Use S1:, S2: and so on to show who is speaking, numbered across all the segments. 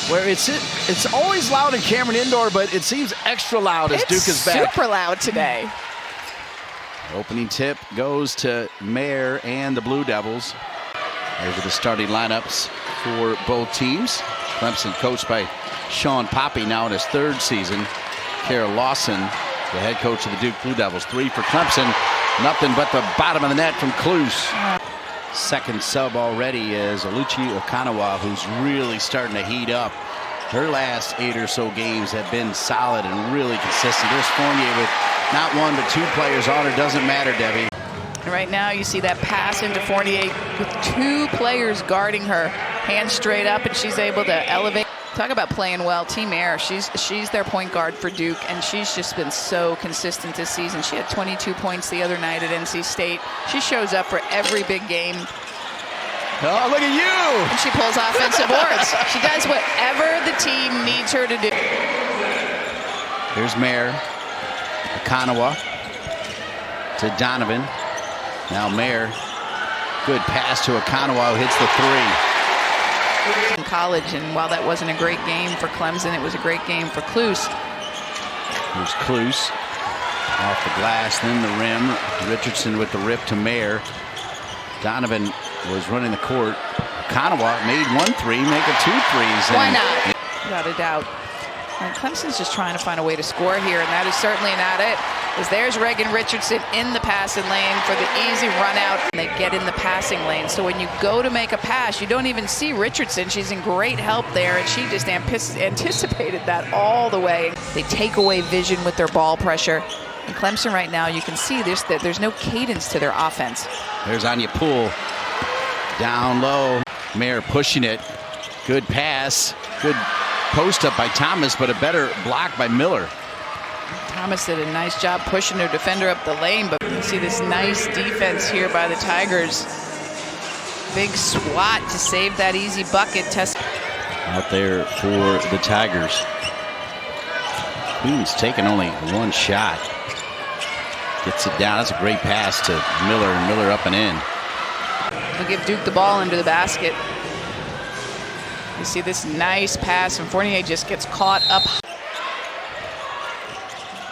S1: where it's always loud in Cameron Indoor, but it seems extra loud as Duke is back.
S2: Super loud today.
S1: Opening tip goes to Mayer and the Blue Devils. Those are the starting lineups for both teams. Clemson coached by Sean Poppy, now in his third season. Kara Lawson, the head coach of the Duke Blue Devils. 3 for Clemson. Nothing but the bottom of the net from Cluse. Second sub already is Oluchi Okananwa, who's really starting to heat up. Her last 8 or so games have been solid and really consistent. There's Fournier with not 1 but 2 players on her. Doesn't matter, Debbie.
S2: Right now you see that pass into Fournier with 2 players guarding her. Hands straight up, and she's able to elevate. Talk about playing well. Team Air, she's their point guard for Duke, and she's just been so consistent this season. She had 22 points the other night at NC State. She shows up for every big game.
S1: Oh, look at you!
S2: And she pulls offensive boards. She does whatever the team needs her to do.
S1: Here's Mayer. Okananwa to Donovan. Now Mayer. Good pass to Okananwa, who hits the 3.
S2: In college, and while that wasn't a great game for Clemson, it was a great game for Cluse.
S1: Here's Cluse off the glass, then the rim. Richardson with the rip to Mayer. Donovan was running the court. Okananwa made 1 3, make it 2 threes.
S2: Why not? Without a doubt. And Clemson's just trying to find a way to score here, and that is certainly not it. As there's Reagan Richardson in the passing lane for the easy run out. And they get in the passing lane. So when you go to make a pass, you don't even see Richardson. She's in great help there, and she just anticipated that all the way. They take away vision with their ball pressure. And Clemson right now, you can see that there's no cadence to their offense.
S1: There's Anya Poole down low. Mayer pushing it. Good pass. Good post up by Thomas, but a better block by Miller.
S2: Thomas did a nice job pushing her defender up the lane, but you see this nice defense here by the Tigers. Big swat to save that easy bucket.
S1: Out there for the Tigers. Queen's taking only 1 shot. Gets it down. That's a great pass to Miller, and Miller up and in.
S2: They'll give Duke the ball into the basket. You see this nice pass, and Fournier just gets caught up.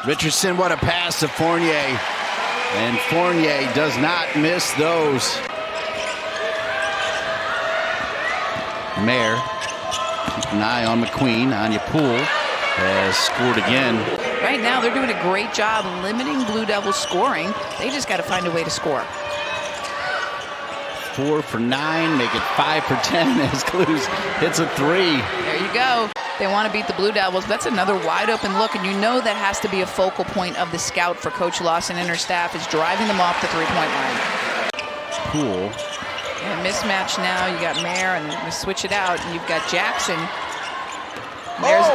S1: Richardson, what a pass to Fournier. And Fournier does not miss those. Mayer, keep an eye on McQueen. Anya Poole has scored again.
S2: Right now, they're doing a great job limiting Blue Devils scoring. They just got to find a way to score.
S1: 4 for 9, make it 5 for 10 as Cluse hits a 3.
S2: There you go. They want to beat the Blue Devils. That's another wide open look, and you know that has to be a focal point of the scout for Coach Lawson and her staff, is driving them off the 3-point line.
S1: Poole.
S2: And a mismatch now. You got Mayer, and we switch it out, and you've got Jackson. There's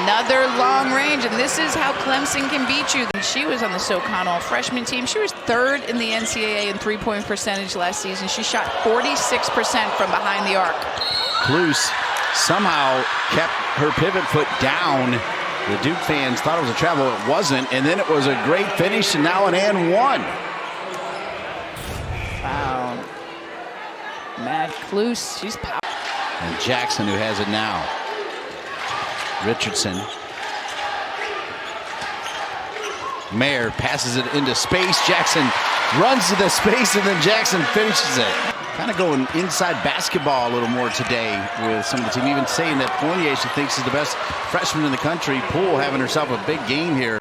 S2: another long range, and this is how Clemson can beat you. She was on the SoCon all-freshman team. She was 3rd in the NCAA in 3-point percentage last season. She shot 46% from behind the arc.
S1: Cluse somehow kept her pivot foot down. The Duke fans thought it was a travel. It wasn't, and then it was a great finish, and now an and 1.
S2: Wow. Maddi Cluse, she's powerful.
S1: And Jackson, who has it now. Richardson. Mayer passes it into space. Jackson runs to the space, and then Jackson finishes it. Kind of going inside basketball a little more today with some of the team. Even saying that Fournier, she thinks, is the best freshman in the country. Poole having herself a big game here.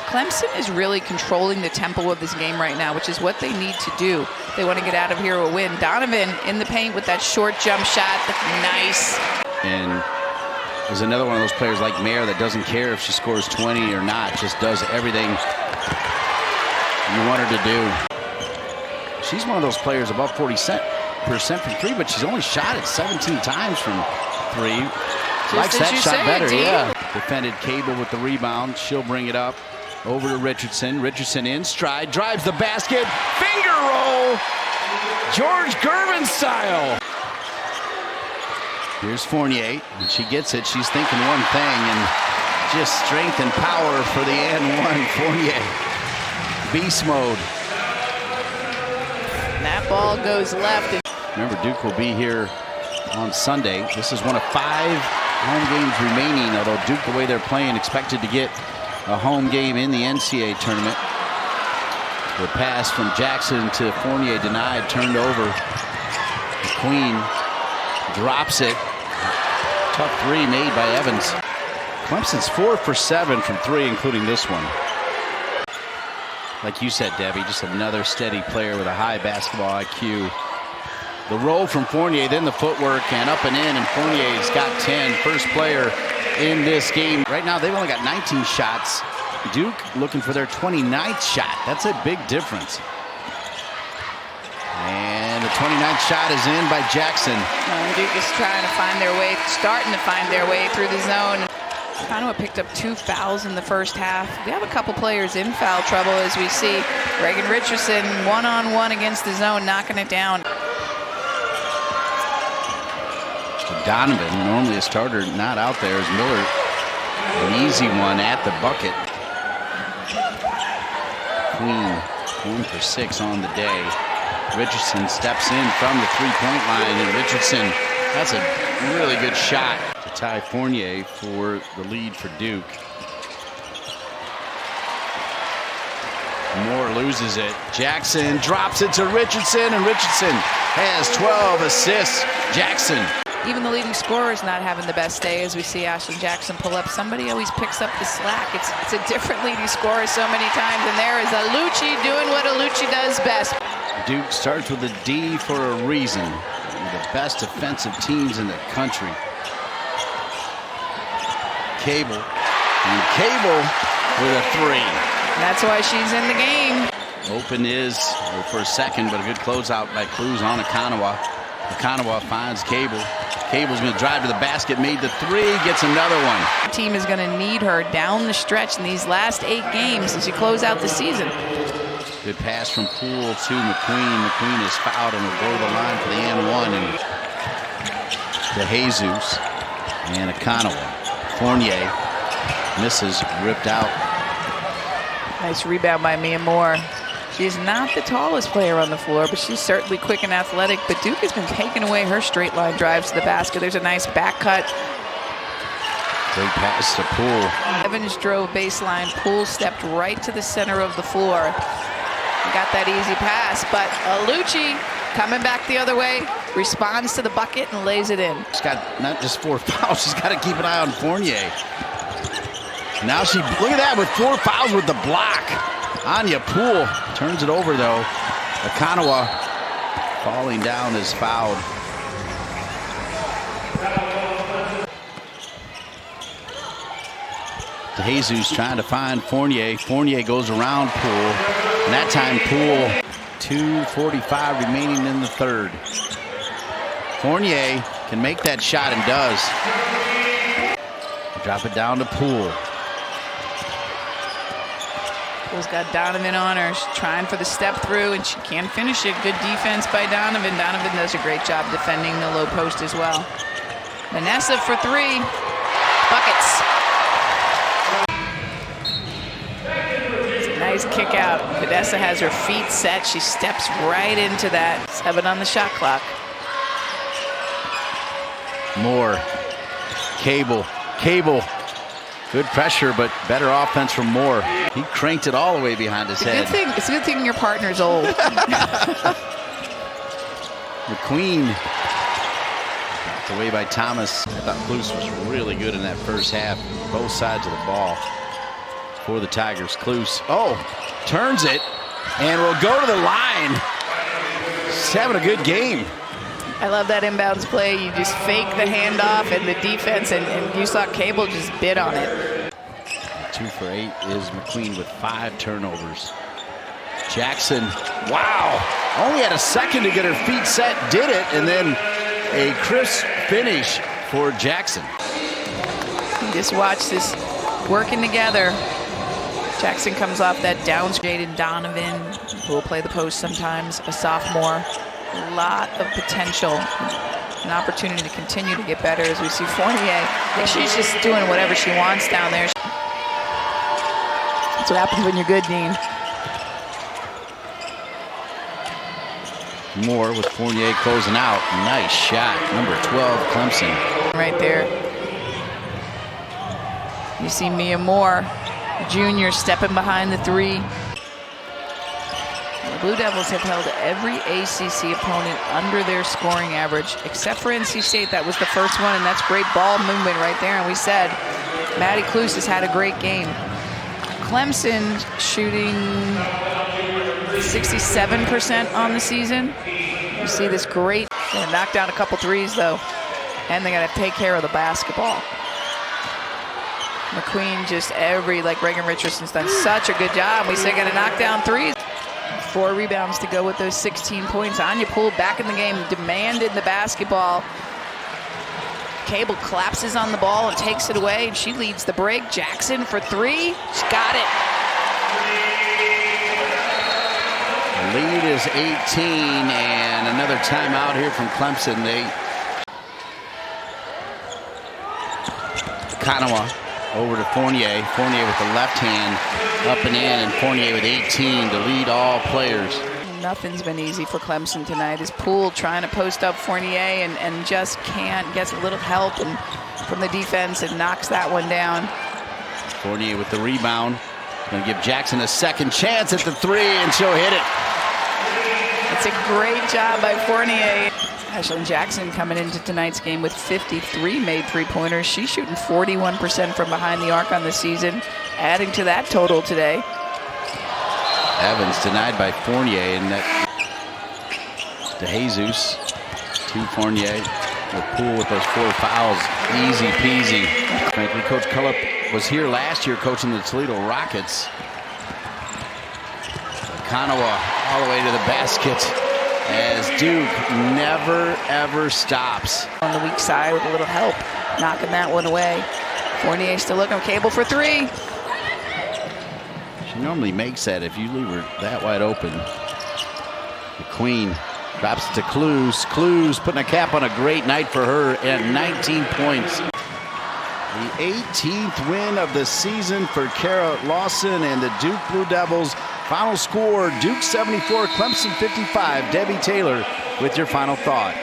S2: Clemson is really controlling the tempo of this game right now, which is what they need to do. They want to get out of here with a win. Donovan in the paint with that short jump shot. Nice.
S1: And there's another one of those players like Mayer that doesn't care if she scores 20 or not. Just does everything you want her to do. She's one of those players above 40% from 3, but she's only shot it 17 times from 3. Likes that shot better, yeah. Defended Cable with the rebound. She'll bring it up. Over to Richardson. Richardson in stride. Drives the basket. Finger roll. George Gervin style. Here's Fournier. When she gets it, she's thinking one thing, and just strength and power for the and 1. Fournier. Beast mode.
S2: That ball goes left.
S1: Remember, Duke will be here on Sunday. This is one of 5 home games remaining, although Duke, the way they're playing, expected to get a home game in the NCAA tournament. The pass from Jackson to Fournier denied, turned over. McQueen drops it. Tough three made by Evans. Clemson's 4 for 7 from three, including this one. Like you said, Debbie, just another steady player with a high basketball IQ. The roll from Fournier, then the footwork, and up and in, and Fournier's got 10. First player in this game. Right now, they've only got 19 shots. Duke looking for their 29th shot. That's a big difference. And the 29th shot is in by Jackson.
S2: Duke is trying to find their way, starting to find their way through the zone. Okananwa picked up 2 fouls in the first half. We have a couple players in foul trouble, as we see Reagan Richardson one-on-one against the zone, knocking it down.
S1: Donovan, normally a starter, not out there, as Miller. An easy one at the bucket. Queen, 1 for 6 on the day. Richardson steps in from the three-point line, and Richardson, that's a really good shot to tie Fournier for the lead for Duke. Moore loses it. Jackson drops it to Richardson, and Richardson has 12 assists. Jackson.
S2: Even the leading scorer is not having the best day, as we see Ashlon Jackson pull up. Somebody always picks up the slack. It's a different leading scorer so many times, and there is Oluchi doing what Oluchi does best.
S1: Duke starts with a D for a reason. One of the best offensive teams in the country. Cable. And Cable with a three.
S2: That's why she's in the game.
S1: Open is for a second, but a good closeout by Cluse on Okananwa. Okananwa finds Cable. Cable's going to drive to the basket, made the three, gets another one.
S2: The team is going to need her down the stretch in these last 8 games as you close out the season.
S1: Good pass from Poole to McQueen. McQueen is fouled and will go to the line for the and one. And to Jesus and Okananwa. Fournier misses, ripped out.
S2: Nice rebound by Mia Moore. She's not the tallest player on the floor, but she's certainly quick and athletic. But Duke has been taking away her straight line drives to the basket. There's a nice back cut.
S1: Great pass to Poole.
S2: Evans drove baseline. Poole stepped right to the center of the floor. Got that easy pass, but Oluchi coming back the other way, responds to the bucket and lays it in.
S1: She's got not just 4 fouls, she's got to keep an eye on Fournier. Now she, look at that, with 4 fouls with the block. Anya Poole turns it over though. Okananwa falling down is fouled. Jesus trying to find Fournier. Fournier goes around Poole. And that time Poole, 2:45 remaining in the third. Fournier can make that shot and does. Drop it down to Poole.
S2: Poole's got Donovan on her. She's trying for the step through, and she can finish it. Good defense by Donovan. Donovan does a great job defending the low post as well. Vanessa for 3. Buckets. It's a nice kick out. Vanessa has her feet set. She steps right into that. 7 on the shot clock.
S1: Moore. Cable. Good pressure, but better offense from Moore. He cranked it all the way behind his head.
S2: It's a good thing your partner's old.
S1: McQueen knocked away by Thomas. I thought Cluse was really good in that first half. Both sides of the ball for the Tigers. Cluse, turns it and will go to the line. She's having a good game.
S2: I love that inbounds play. You just fake the handoff and the defense, and you saw Cable just bid on it.
S1: 2 for 8 is McQueen with 5 turnovers. Jackson, wow, only had a second to get her feet set, did it, and then a crisp finish for Jackson.
S2: You just watch this working together. Jackson comes off that downgraded Donovan, who will play the post sometimes, a sophomore. A lot of potential, an opportunity to continue to get better as we see Fournier. I think she's just doing whatever she wants down there. That's what happens when you're good, Dean.
S1: Moore with Fournier closing out. Nice shot. Number 12, Clemson.
S2: Right there. You see Mia Moore, Jr. stepping behind the three. The Blue Devils have held every ACC opponent under their scoring average, except for NC State. That was the first one, and that's great ball movement right there. And we said Maddi Cluse has had a great game. Clemson shooting 67% on the season. You see this great, gonna knock down a couple threes though, and they gotta take care of the basketball. McQueen just like Reagan Richardson's done such a good job. We say gotta knock down threes. 4 rebounds to go with those 16 points. Anya pulled back in the game, demanded the basketball. Cable collapses on the ball and takes it away, and she leads the break. Jackson for 3, she's got it.
S1: The lead is 18, and another timeout here from Clemson. Okananwa over to Fournier. Fournier with the left hand up and in, and Fournier with 18 to lead all players.
S2: Nothing's been easy for Clemson tonight. Is Poole trying to post up Fournier and just can't. Gets a little help from the defense and knocks that one down.
S1: Fournier with the rebound. Going to give Jackson a second chance at the 3, and she'll hit it.
S2: It's a great job by Fournier. Ashlon Jackson coming into tonight's game with 53 made three-pointers. She's shooting 41% from behind the arc on the season, adding to that total today.
S1: Evans denied by Fournier, and that to Jesus to Fournier. With Poole with those 4 fouls, easy peasy. Frankly, Coach Cullup was here last year coaching the Toledo Rockets. Okananwa all the way to the basket as Duke never ever stops.
S2: On the weak side with a little help, knocking that one away. Fournier still looking, Cable for 3.
S1: She normally makes that if you leave her that wide open. McQueen drops it to Cluse. Cluse putting a cap on a great night for her at 19 points. The 18th win of the season for Kara Lawson and the Duke Blue Devils. Final score, Duke 74, Clemson 55. Debbie Taylor with your final thought.